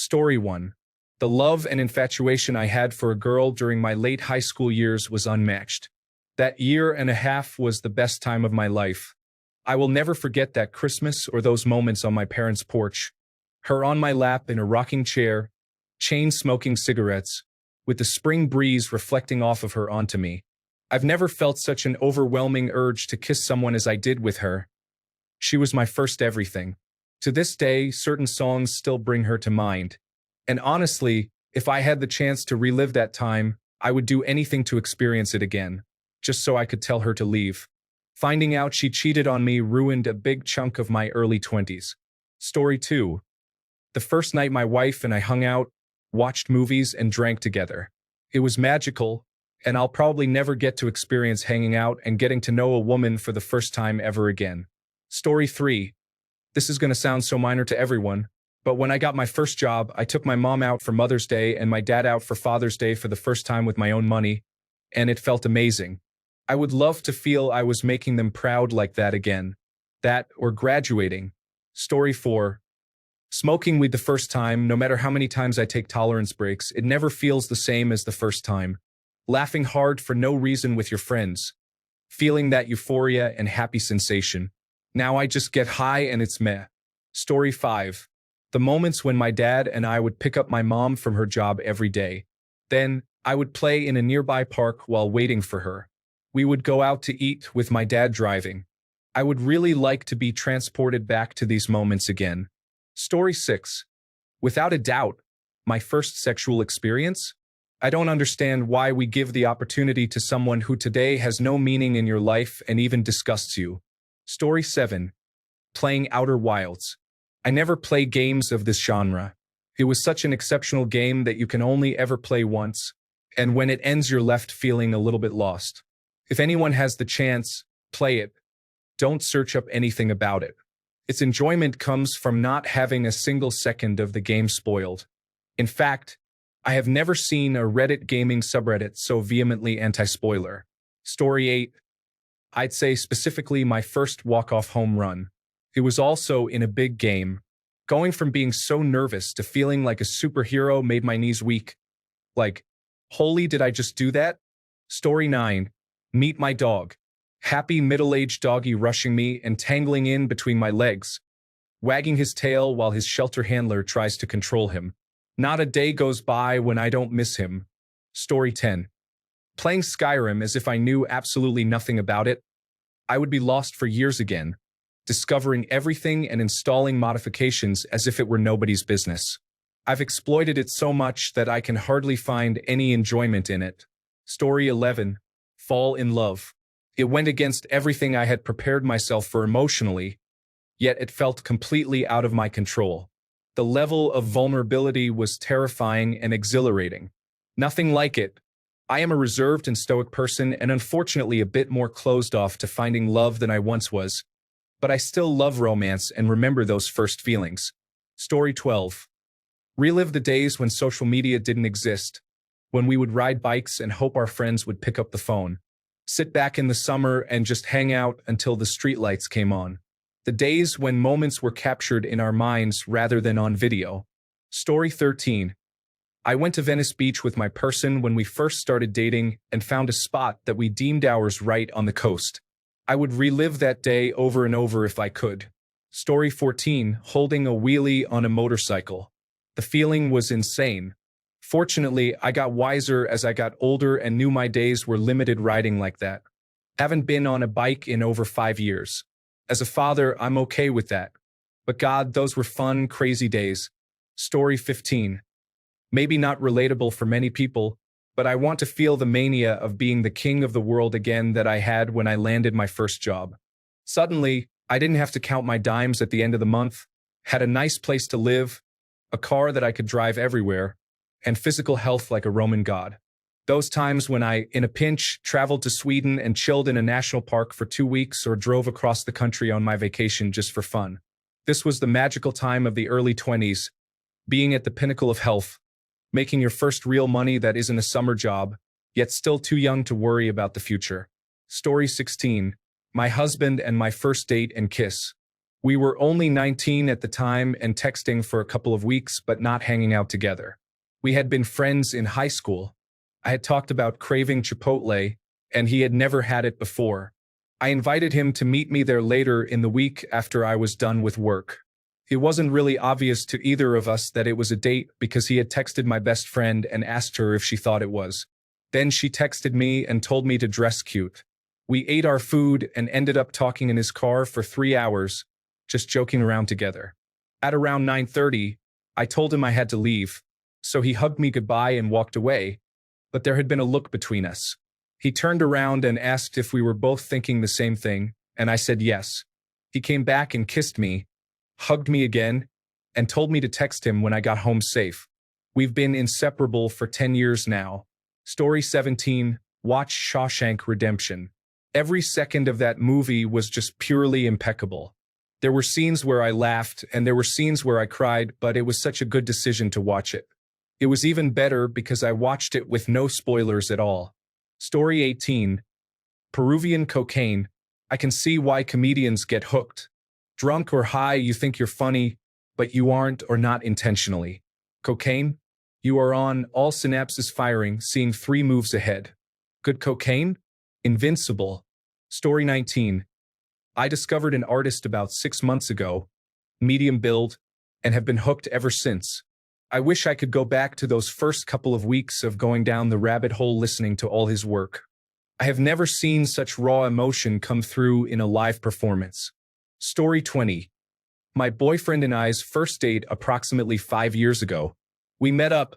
Story 1. The love and infatuation I had for a girl during my late high school years was unmatched. That year and a half was the best time of my life. I will never forget that Christmas or those moments on my parents' porch. Her on my lap in a rocking chair, chain-smoking cigarettes, with the spring breeze reflecting off of her onto me. I've never felt such an overwhelming urge to kiss someone as I did with her. She was my first everything. To this day, certain songs still bring her to mind. And honestly, if I had the chance to relive that time, I would do anything to experience it again, just so I could tell her to leave. Finding out she cheated on me ruined a big chunk of my early 20s. Story 2. The first night my wife and I hung out, watched movies, and drank together. It was magical, and I'll probably never get to experience hanging out and getting to know a woman for the first time ever again. Story 3. This is going to sound so minor to everyone, but when I got my first job, I took my mom out for Mother's Day and my dad out for Father's Day for the first time with my own money, and it felt amazing. I would love to feel I was making them proud like that again. That or graduating. Story 4. Smoking weed the first time, no matter how many times I take tolerance breaks, it never feels the same as the first time. Laughing hard for no reason with your friends. Feeling that euphoria and happy sensation. Now I just get high and it's meh. Story 5. The moments when my dad and I would pick up my mom from her job every day. Then, I would play in a nearby park while waiting for her. We would go out to eat with my dad driving. I would really like to be transported back to these moments again. Story 6. Without a doubt, my first sexual experience? I don't understand why we give the opportunity to someone who today has no meaning in your life and even disgusts you. Story 7. Playing Outer Wilds. I never play games of this genre. It was such an exceptional game that you can only ever play once, and when it ends you're left feeling a little bit lost. If anyone has the chance, play it. Don't search up anything about it. Its enjoyment comes from not having a single second of the game spoiled. In fact, I have never seen a Reddit gaming subreddit so vehemently anti-spoiler. Story 8. I'd say specifically my first walk-off home run. It was also in a big game. Going from being so nervous to feeling like a superhero made my knees weak. Like, holy, did I just do that? Story 9. Meet my dog. Happy middle-aged doggy rushing me and tangling in between my legs, wagging his tail while his shelter handler tries to control him. Not a day goes by when I don't miss him. Story 10. Playing Skyrim as if I knew absolutely nothing about it. I would be lost for years again, discovering everything and installing modifications as if it were nobody's business. I've exploited it so much that I can hardly find any enjoyment in it. Story 11. Fall in love. It went against everything I had prepared myself for emotionally, yet it felt completely out of my control. The level of vulnerability was terrifying and exhilarating. Nothing like it. I am a reserved and stoic person and unfortunately a bit more closed off to finding love than I once was. But I still love romance and remember those first feelings. Story 12. Relive the days when social media didn't exist, when we would ride bikes and hope our friends would pick up the phone. Sit back in the summer and just hang out until the streetlights came on. The days when moments were captured in our minds rather than on video. Story 13. I went to Venice Beach with my person when we first started dating and found a spot that we deemed ours right on the coast. I would relive that day over and over if I could. Story 14. Holding a wheelie on a motorcycle. The feeling was insane. Fortunately, I got wiser as I got older and knew my days were limited riding like that. Haven't been on a bike in over 5 years. As a father, I'm okay with that. But God, those were fun, crazy days. Story 15. Maybe not relatable for many people, but I want to feel the mania of being the king of the world again that I had when I landed my first job. Suddenly, I didn't have to count my dimes at the end of the month, had a nice place to live, a car that I could drive everywhere, and physical health like a Roman god. Those times when I, in a pinch, traveled to Sweden and chilled in a national park for 2 weeks or drove across the country on my vacation just for fun. This was the magical time of the early 20s, being at the pinnacle of health, making your first real money that isn't a summer job, yet still too young to worry about the future. Story 16. My husband and my first date and kiss. We were only 19 at the time and texting for a couple of weeks, but not hanging out together. We had been friends in high school. I had talked about craving Chipotle, and he had never had it before. I invited him to meet me there later in the week after I was done with work. It wasn't really obvious to either of us that it was a date because he had texted my best friend and asked her if she thought it was. Then she texted me and told me to dress cute. We ate our food and ended up talking in his car for 3 hours, just joking around together. At around 9:30, I told him I had to leave, so he hugged me goodbye and walked away, but there had been a look between us. He turned around and asked if we were both thinking the same thing, and I said yes. He came back and kissed me, hugged me again, and told me to text him when I got home safe. We've been inseparable for 10 years now. Story 17, watch Shawshank Redemption. Every second of that movie was just purely impeccable. There were scenes where I laughed, and there were scenes where I cried, but it was such a good decision to watch it. It was even better because I watched it with no spoilers at all. Story 18, Peruvian cocaine. I can see why comedians get hooked. Drunk or high, you think you're funny, but you aren't or not intentionally. Cocaine? You are on, all synapses firing, seeing 3 moves ahead. Good cocaine? Invincible. Story 19. I discovered an artist about 6 months ago, medium build, and have been hooked ever since. I wish I could go back to those first couple of weeks of going down the rabbit hole listening to all his work. I have never seen such raw emotion come through in a live performance. Story 20. My boyfriend and I's first date approximately 5 years ago. We met up,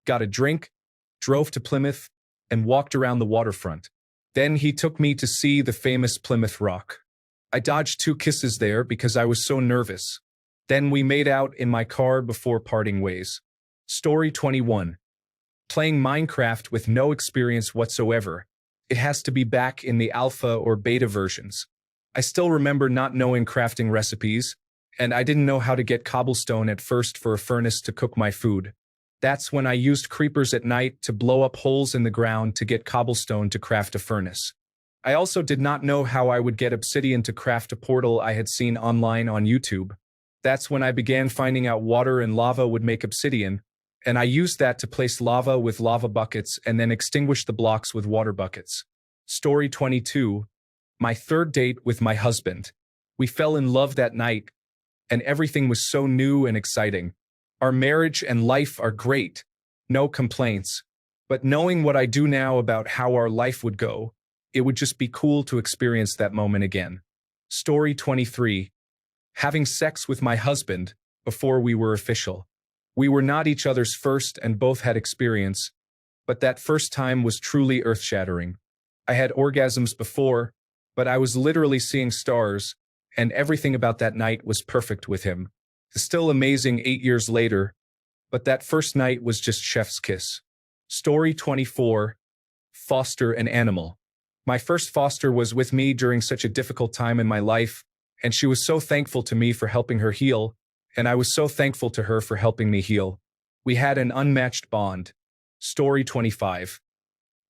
got a drink, drove to Plymouth, and walked around the waterfront. Then he took me to see the famous Plymouth Rock. I dodged 2 kisses there because I was so nervous. Then we made out in my car before parting ways. Story 21. Playing Minecraft with no experience whatsoever. It has to be back in the alpha or beta versions. I still remember not knowing crafting recipes, and I didn't know how to get cobblestone at first for a furnace to cook my food. That's when I used creepers at night to blow up holes in the ground to get cobblestone to craft a furnace. I also did not know how I would get obsidian to craft a portal I had seen online on YouTube. That's when I began finding out water and lava would make obsidian, and I used that to place lava with lava buckets and then extinguish the blocks with water buckets. Story 22. My third date with my husband. We fell in love that night, and everything was so new and exciting. Our marriage and life are great. No complaints. But knowing what I do now about how our life would go, it would just be cool to experience that moment again. Story 23. Having sex with my husband before we were official. We were not each other's first and both had experience, but that first time was truly earth-shattering. I had orgasms before, but I was literally seeing stars, and everything about that night was perfect with him. Still amazing 8 years later, but that first night was just chef's kiss. Story 24. Foster an animal. My first foster was with me during such a difficult time in my life, and she was so thankful to me for helping her heal, and I was so thankful to her for helping me heal. We had an unmatched bond. Story 25.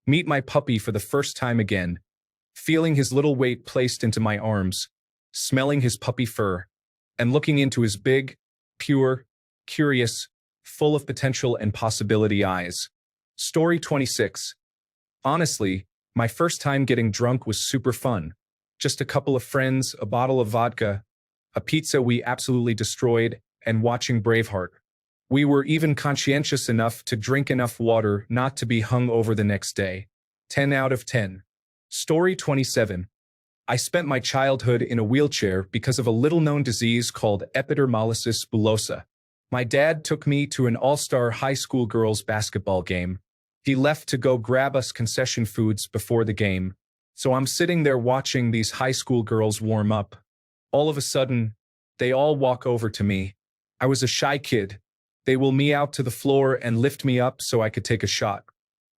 Meet my puppy for the first time again, feeling his little weight placed into my arms, smelling his puppy fur, and looking into his big, pure, curious, full of potential and possibility eyes. Story 26. Honestly, my first time getting drunk was super fun. Just a couple of friends, a bottle of vodka, a pizza we absolutely destroyed, and watching Braveheart. We were even conscientious enough to drink enough water not to be hung over the next day. 10 out of 10. Story 27. I spent my childhood in a wheelchair because of a little-known disease called epidermolysis bullosa. My dad took me to an all-star high school girls' basketball game. He left to go grab us concession foods before the game, so I'm sitting there watching these high school girls warm up. All of a sudden, they all walk over to me. I was a shy kid. They will me out to the floor and lift me up so I could take a shot.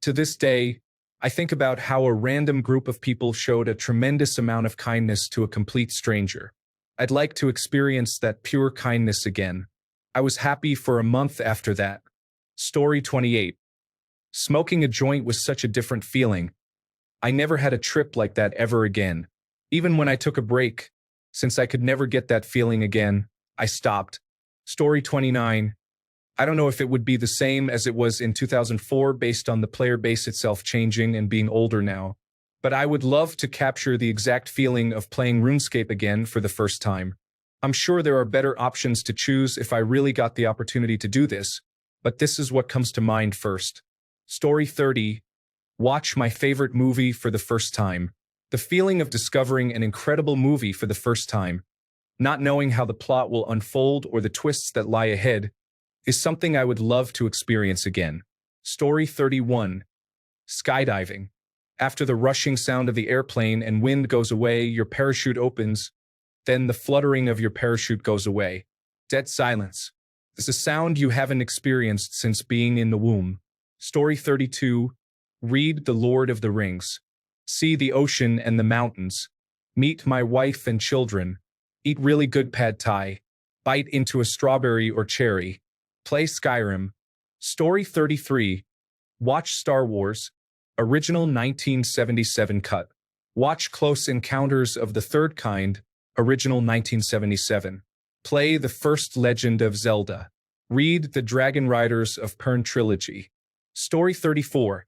To this day, I think about how a random group of people showed a tremendous amount of kindness to a complete stranger. I'd like to experience that pure kindness again. I was happy for a month after that. Story 28. Smoking a joint was such a different feeling. I never had a trip like that ever again. Even when I took a break, Since I could never get that feeling again, I stopped. Story 29. I don't know if it would be the same as it was in 2004 based on the player base itself changing and being older now, but I would love to capture the exact feeling of playing RuneScape again for the first time. I'm sure there are better options to choose if I really got the opportunity to do this, but this is what comes to mind first. Story 30. Watch my favorite movie for the first time. The feeling of discovering an incredible movie for the first time, not knowing how the plot will unfold or the twists that lie ahead, is something I would love to experience again. Story 31. Skydiving. After the rushing sound of the airplane and wind goes away, your parachute opens, then the fluttering of your parachute goes away. Dead silence. It's a sound you haven't experienced since being in the womb. Story 32. Read The Lord of the Rings. See the ocean and the mountains. Meet my wife and children. Eat really good pad thai. Bite into a strawberry or cherry. Play Skyrim. Story 33. Watch Star Wars. Original 1977 cut. Watch Close Encounters of the Third Kind. Original 1977. Play The First Legend of Zelda. Read The Dragon Riders of Pern trilogy. Story 34.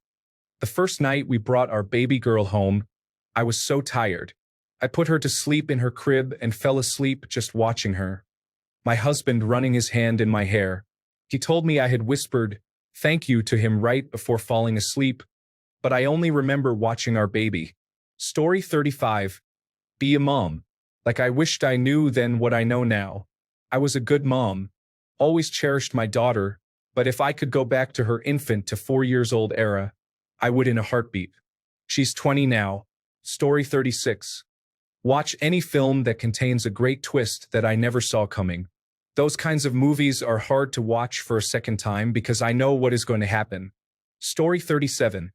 The first night we brought our baby girl home, I was so tired. I put her to sleep in her crib and fell asleep just watching her. My husband running his hand in my hair. He told me I had whispered, "Thank you" to him right before falling asleep, but I only remember watching our baby. Story 35. Be a mom. Like I wished I knew then what I know now. I was a good mom. Always cherished my daughter, but if I could go back to her infant to 4 years old era, I would in a heartbeat. She's 20 now. Story 36. Watch any film that contains a great twist that I never saw coming. Those kinds of movies are hard to watch for a second time because I know what is going to happen. Story 37.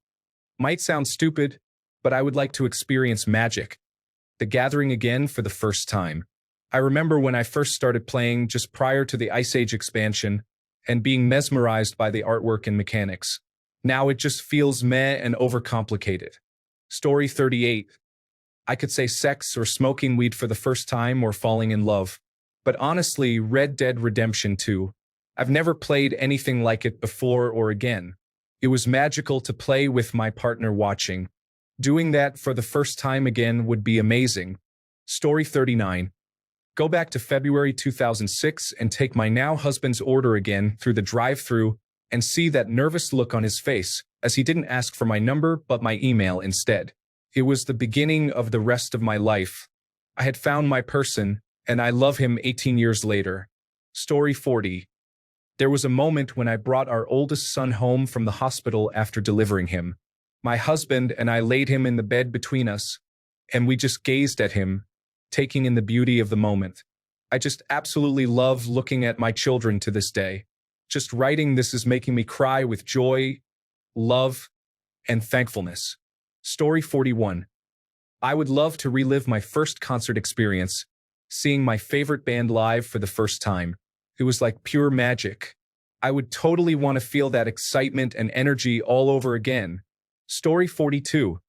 Might sound stupid, but I would like to experience Magic: The Gathering again for the first time. I remember when I first started playing just prior to the Ice Age expansion and being mesmerized by the artwork and mechanics. Now it just feels meh and overcomplicated. Story 38. I could say sex or smoking weed for the first time or falling in love. But honestly, Red Dead Redemption 2. I've never played anything like it before or again. It was magical to play with my partner watching. Doing that for the first time again would be amazing. Story 39. Go back to February 2006 and take my now husband's order again through the drive-thru and see that nervous look on his face, as he didn't ask for my number but my email instead. It was the beginning of the rest of my life. I had found my person, and I love him 18 years later. Story 40. There was a moment when I brought our oldest son home from the hospital after delivering him. My husband and I laid him in the bed between us, and we just gazed at him, taking in the beauty of the moment. I just absolutely love looking at my children to this day. Just writing this is making me cry with joy, love, and thankfulness. Story 41. I would love to relive my first concert experience, seeing my favorite band live for the first time. It was like pure magic. I would totally want to feel that excitement and energy all over again. Story 42.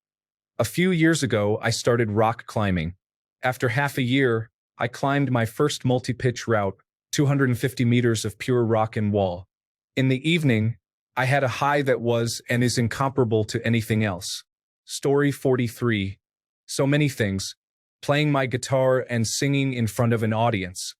A few years ago, I started rock climbing. After half a year, I climbed my first multi-pitch route, 250 meters of pure rock and wall. In the evening, I had a high that was and is incomparable to anything else. Story 43. So many things. Playing my guitar and singing in front of an audience.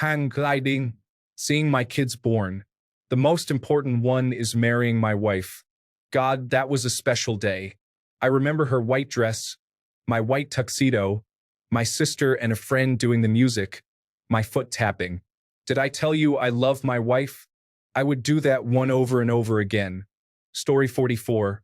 Hang gliding. Seeing my kids born. The most important one is marrying my wife. God, that was a special day. I remember her white dress, my white tuxedo, my sister and a friend doing the music, my foot tapping. Did I tell you I love my wife? I would do that one over and over again. Story 44.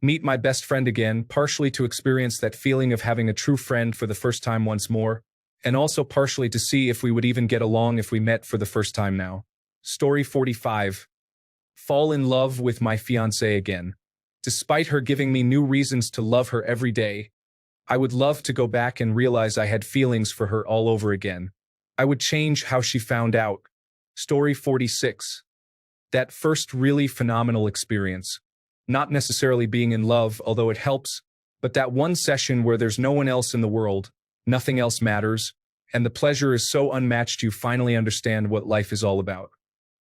Meet my best friend again, partially to experience that feeling of having a true friend for the first time once more, and also partially to see if we would even get along if we met for the first time now. Story 45. Fall in love with my fiancée again. Despite her giving me new reasons to love her every day, I would love to go back and realize I had feelings for her all over again. I would change how she found out. Story 46. That first really phenomenal experience. Not necessarily being in love, although it helps, but that one session where there's no one else in the world, nothing else matters, and the pleasure is so unmatched you finally understand what life is all about.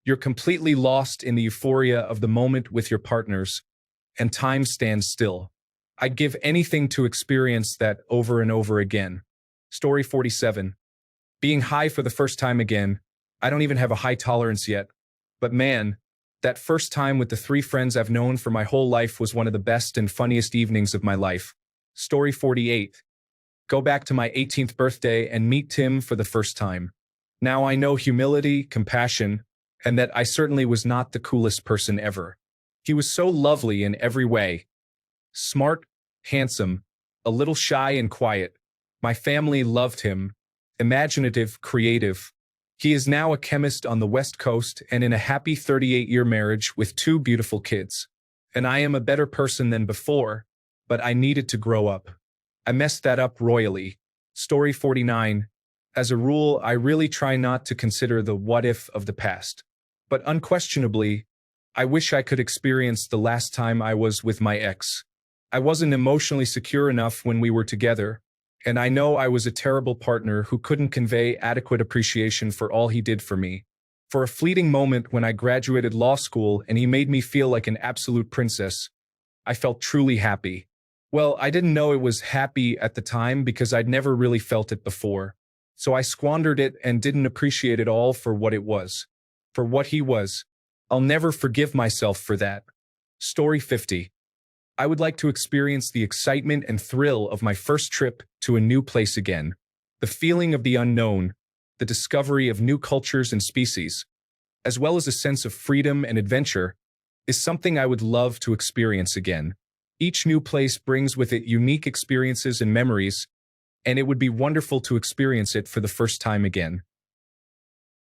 You're completely lost in the euphoria of the moment with your partners, and time stands still. I'd give anything to experience that over and over again. Story 47. Being high for the first time again. I don't even have a high tolerance yet. But man, that first time with the 3 friends I've known for my whole life was one of the best and funniest evenings of my life. Story 48. Go back to my 18th birthday and meet Tim for the first time. Now I know humility, compassion, and that I certainly was not the coolest person ever. He was so lovely in every way. Smart, handsome, a little shy and quiet. My family loved him. Imaginative, creative. He is now a chemist on the West Coast and in a happy 38-year marriage with 2 beautiful kids. And I am a better person than before, but I needed to grow up. I messed that up royally. Story 49. As a rule, I really try not to consider the what if of the past. But unquestionably, I wish I could experience the last time I was with my ex. I wasn't emotionally secure enough when we were together, and I know I was a terrible partner who couldn't convey adequate appreciation for all he did for me. For a fleeting moment when I graduated law school and he made me feel like an absolute princess, I felt truly happy. Well, I didn't know it was happy at the time because I'd never really felt it before. So I squandered it and didn't appreciate it all for what it was. For what he was. I'll never forgive myself for that. Story 50. I would like to experience the excitement and thrill of my first trip to a new place again. The feeling of the unknown, the discovery of new cultures and species, as well as a sense of freedom and adventure, is something I would love to experience again. Each new place brings with it unique experiences and memories, and it would be wonderful to experience it for the first time again.